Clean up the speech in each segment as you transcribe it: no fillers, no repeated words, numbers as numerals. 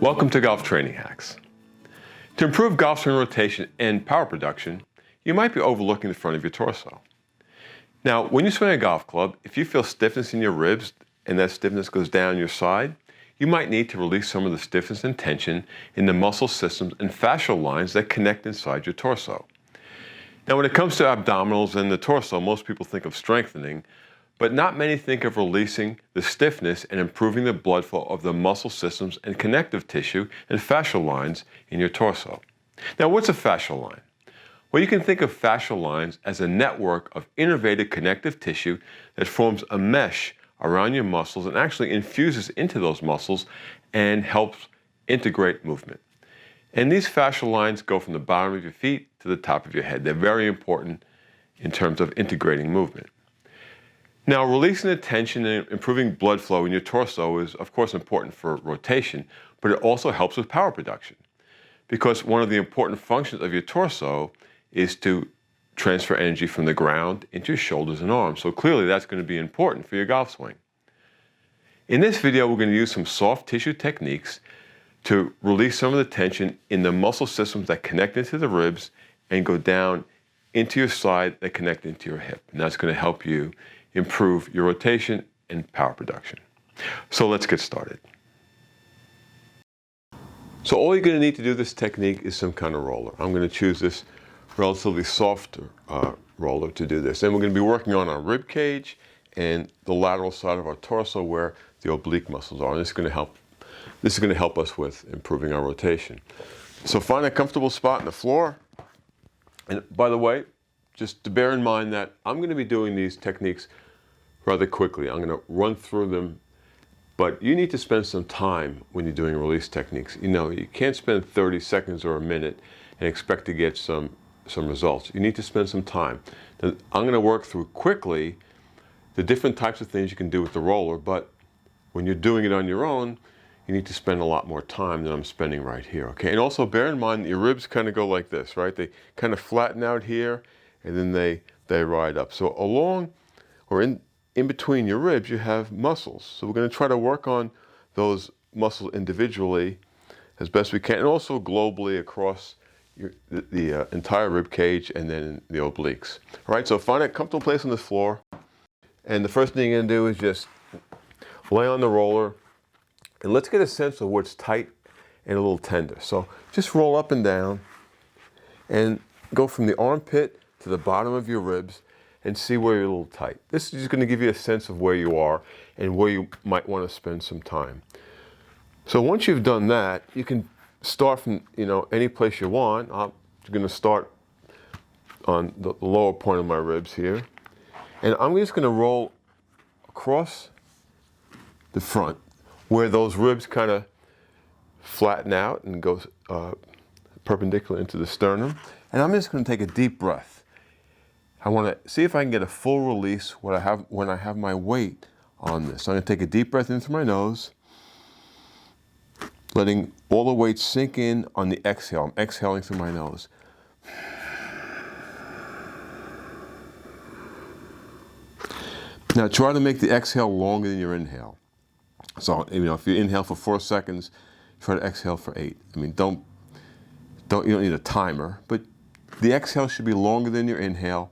Welcome to Golf Training Hacks. To improve golf swing rotation and power production, you might be overlooking the front of your torso. Now, when you swing a golf club, if you feel stiffness in your ribs and that stiffness goes down your side, you might need to release some of the stiffness and tension in the muscle systems and fascial lines that connect inside your torso. Now, when it comes to abdominals and the torso, most people think of strengthening, but not many think of releasing the stiffness and improving the blood flow of the muscle systems and connective tissue and fascial lines in your torso. Now, what's a fascial line? Well, you can think of fascial lines as a network of innervated connective tissue that forms a mesh around your muscles and actually infuses into those muscles and helps integrate movement. And these fascial lines go from the bottom of your feet to the top of your head. They're very important in terms of integrating movement. Now, releasing the tension and improving blood flow in your torso is, of course, important for rotation, but it also helps with power production, because one of the important functions of your torso is to transfer energy from the ground into your shoulders and arms. So clearly, that's going to be important for your golf swing. In this video, we're going to use some soft tissue techniques to release some of the tension in the muscle systems that connect into the ribs and go down into your side that connect into your hip. And that's going to help you improve your rotation and power production. So let's get started. So all you're going to need to do this technique is some kind of roller. I'm going to choose this relatively soft roller to do this. And we're going to be working on our rib cage and the lateral side of our torso where the oblique muscles are. And this is going to help us with improving our rotation. So find a comfortable spot on the floor. And by the way, just to bear in mind that I'm going to be doing these techniques rather quickly. I'm going to run through them, but you need to spend some time when you're doing release techniques. You know, you can't spend 30 seconds or a minute and expect to get some results. You need to spend some time. Now, I'm going to work through quickly the different types of things you can do with the roller, but when you're doing it on your own, you need to spend a lot more time than I'm spending right here, okay? And also bear in mind that your ribs kind of go like this, right? They kind of flatten out here, and then they ride up. So along or in between your ribs, you have muscles. So we're going to try to work on those muscles individually as best we can, and also globally across the entire rib cage and then the obliques. All right, so find a comfortable place on the floor. And the first thing you're going to do is just lay on the roller, and let's get a sense of what's tight and a little tender. So just roll up and down and go from the armpit to the bottom of your ribs and see where you're a little tight. This is just going to give you a sense of where you are and where you might want to spend some time. So once you've done that, you can start from any place you want. I'm going to start on the lower point of my ribs here. And I'm just going to roll across the front where those ribs kind of flatten out and go perpendicular into the sternum. And I'm just going to take a deep breath. I want to see if I can get a full release when I have my weight on this. So I'm going to take a deep breath in through my nose, letting all the weight sink in on the exhale. I'm exhaling through my nose. Now try to make the exhale longer than your inhale. So if you inhale for 4 seconds, try to exhale for 8. I mean, you don't need a timer, but the exhale should be longer than your inhale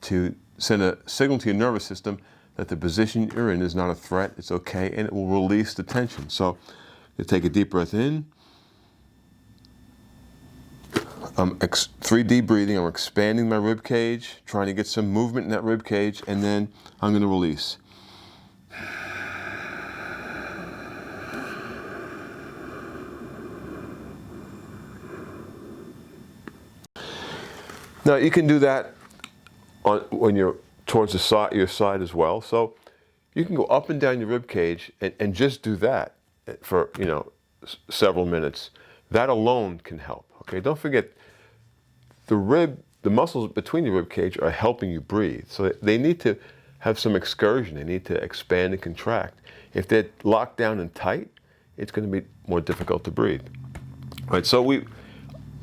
to send a signal to your nervous system that the position you're in is not a threat, it's okay, and it will release the tension. So you take a deep breath in. 3D breathing, I'm expanding my rib cage, trying to get some movement in that rib cage, and then I'm going to release. Now you can do that when you're towards the side, your side as well. So you can go up and down your rib cage and just do that for several minutes. That alone can help. Okay, don't forget the muscles between your rib cage are helping you breathe. So they need to have some excursion. They need to expand and contract. If they're locked down and tight, it's going to be more difficult to breathe. All right, so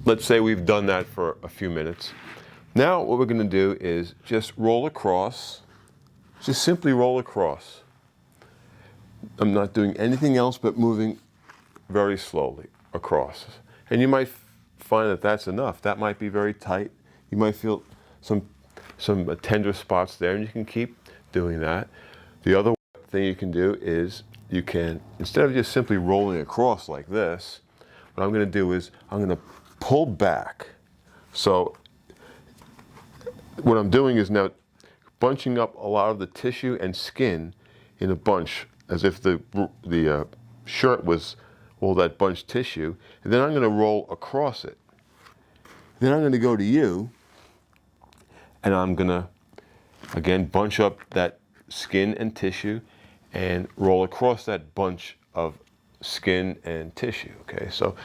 let's say we've done that for a few minutes. Now what we're going to do is just roll across, just simply roll across. I'm not doing anything else but moving very slowly across. And you might find that that's enough. That might be very tight. You might feel some tender spots there, and you can keep doing that. The other thing you can do is you can, instead of just simply rolling across like this, what I'm going to do is I'm going to pull back. So what I'm doing is now bunching up a lot of the tissue and skin in a bunch, as if the shirt was all that bunched tissue. And then I'm going to roll across it. Then I'm going to go to you, and I'm going to, again, bunch up that skin and tissue and roll across that bunch of skin and tissue, okay? So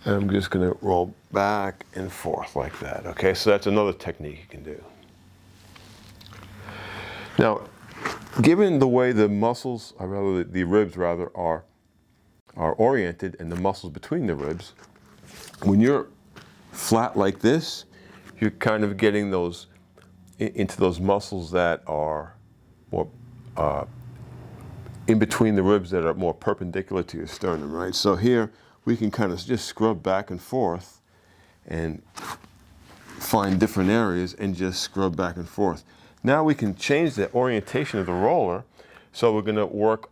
I'm just going to roll back and forth like that, okay? So that's another technique you can do. Now, given the way the muscles, or rather the ribs rather, are oriented, and the muscles between the ribs, when you're flat like this, you're kind of getting those into those muscles that are more in between the ribs, that are more perpendicular to your sternum, right? So here we can kind of just scrub back and forth and find different areas and just scrub back and forth. Now we can change the orientation of the roller, so we're going to work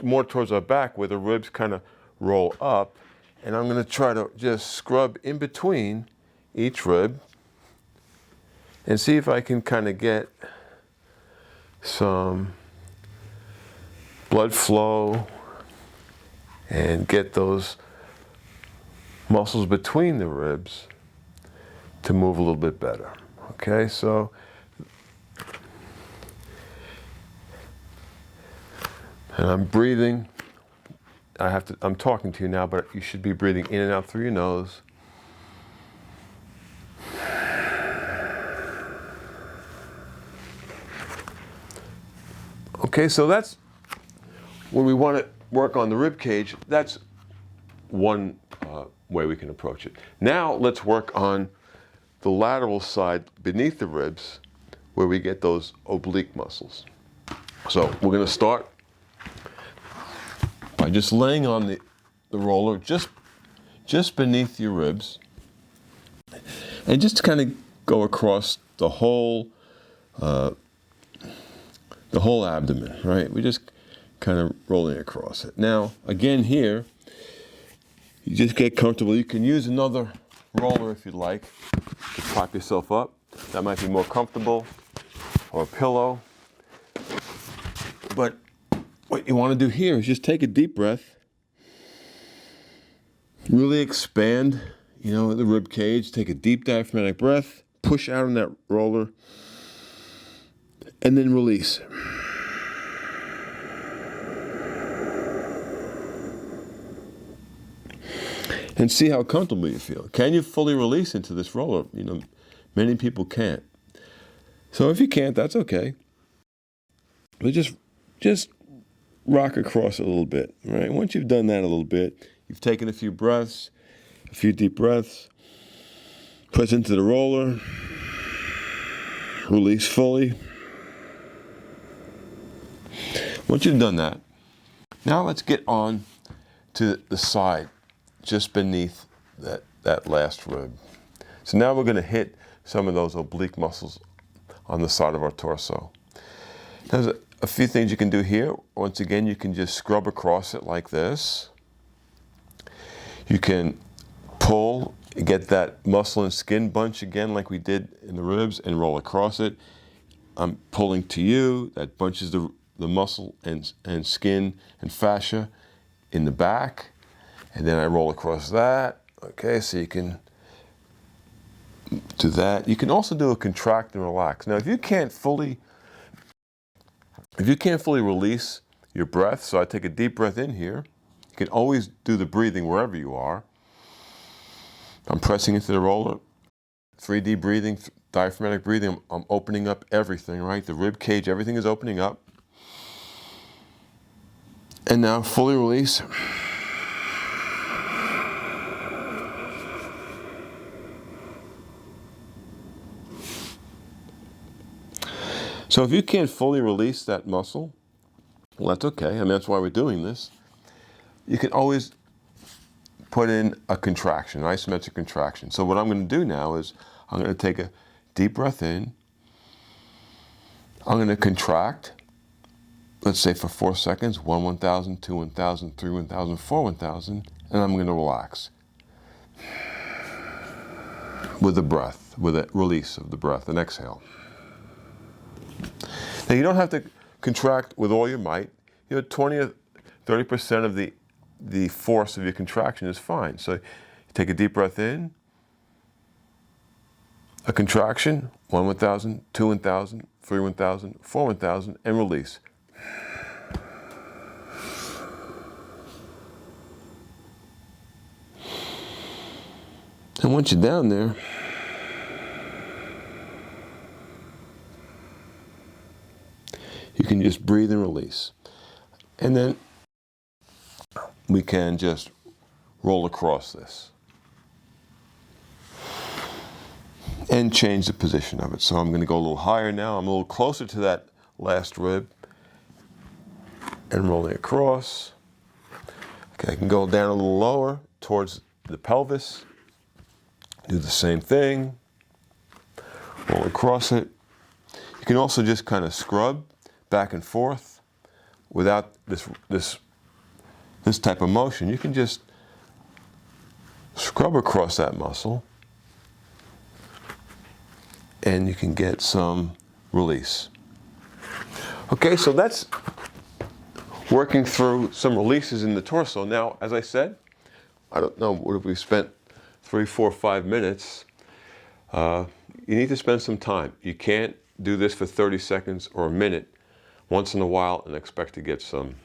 more towards our back where the ribs kind of roll up, and I'm going to try to just scrub in between each rib and see if I can kind of get some blood flow and get those muscles between the ribs to move a little bit better. Okay, so and I'm breathing. I'm talking to you now, but you should be breathing in and out through your nose. Okay, so that's when we want to work on the rib cage. That's one way we can approach it. Now let's work on the lateral side beneath the ribs, where we get those oblique muscles. So we're going to start by just laying on the roller just beneath your ribs, and just kind of go across the whole abdomen, right? We just kind of rolling across it. Now, again here, you just get comfortable. You can use another roller if you'd like to prop yourself up. That might be more comfortable, or a pillow. But what you want to do here is just take a deep breath, really expand, the rib cage. Take a deep diaphragmatic breath, push out on that roller, and then release. And see how comfortable you feel. Can you fully release into this roller? Many people can't. So if you can't, that's okay. But just rock across a little bit, right? Once you've done that a little bit, you've taken a few deep breaths, press into the roller, release fully. Once you've done that, now let's get on to the side, just beneath that last rib. So now we're going to hit some of those oblique muscles on the side of our torso. There's a few things you can do here. Once again, you can just scrub across it like this. You can pull, get that muscle and skin bunch again like we did in the ribs, and roll across it. I'm pulling to you. That bunches the muscle and skin and fascia in the back. And then I roll across that. Okay, so you can do that. You can also do a contract and relax. Now, if you can't fully release your breath, so I take a deep breath in here, you can always do the breathing wherever you are. I'm pressing into the roller, 3D breathing, diaphragmatic breathing. I'm opening up everything, right? The rib cage, everything is opening up. And now fully release. So if you can't fully release that muscle, well, that's okay. I mean, that's why we're doing this. You can always put in a contraction, an isometric contraction. So what I'm going to do now is I'm going to take a deep breath in. I'm going to contract, let's say for 4 seconds, 1, 1,000, 2, 1,000, 3, 1,000, 4, 1,000, and I'm going to relax with the breath, with a release of the breath, an exhale. Now you don't have to contract with all your might. 20 or 30% of the force of your contraction is fine. So you take a deep breath in, a contraction, 1, 1,000, 2, 1,000, 3, 1,000, 4, 1,000, and release. And once you're down there, you can just breathe and release. And then we can just roll across this and change the position of it. So I'm going to go a little higher now. I'm a little closer to that last rib and rolling across. Okay, I can go down a little lower towards the pelvis. Do the same thing. Roll across it. You can also just kind of scrub back and forth without this type of motion. You can just scrub across that muscle and you can get some release. Okay, so that's working through some releases in the torso. Now, as I said, I don't know, what have we spent 3, 4, 5 minutes? You need to spend some time. You can't do this for 30 seconds or a minute once in a while and expect to get some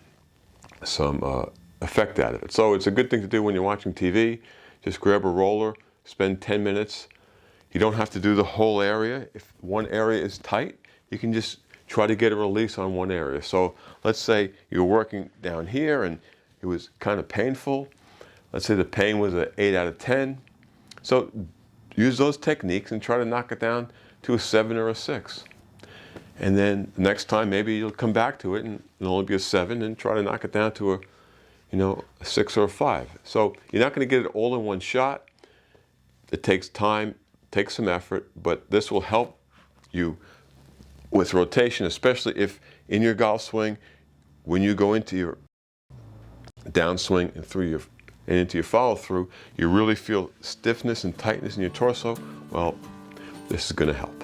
effect out of it. So it's a good thing to do when you're watching TV. Just grab a roller, spend 10 minutes. You don't have to do the whole area. If one area is tight, you can just try to get a release on one area. So let's say you're working down here and it was kind of painful. Let's say the pain was an 8 out of 10. So use those techniques and try to knock it down to a 7 or a 6. And then next time maybe you'll come back to it and it'll only be a 7 and try to knock it down to a 6 or a 5. So you're not going to get it all in one shot. It takes time, takes some effort, but this will help you with rotation, especially if in your golf swing, when you go into your downswing and into your follow through, you really feel stiffness and tightness in your torso. Well, this is going to help.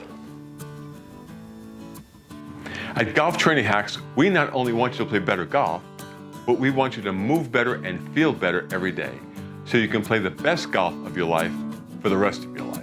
At Golf Training Hacks, we not only want you to play better golf, but we want you to move better and feel better every day, so you can play the best golf of your life for the rest of your life.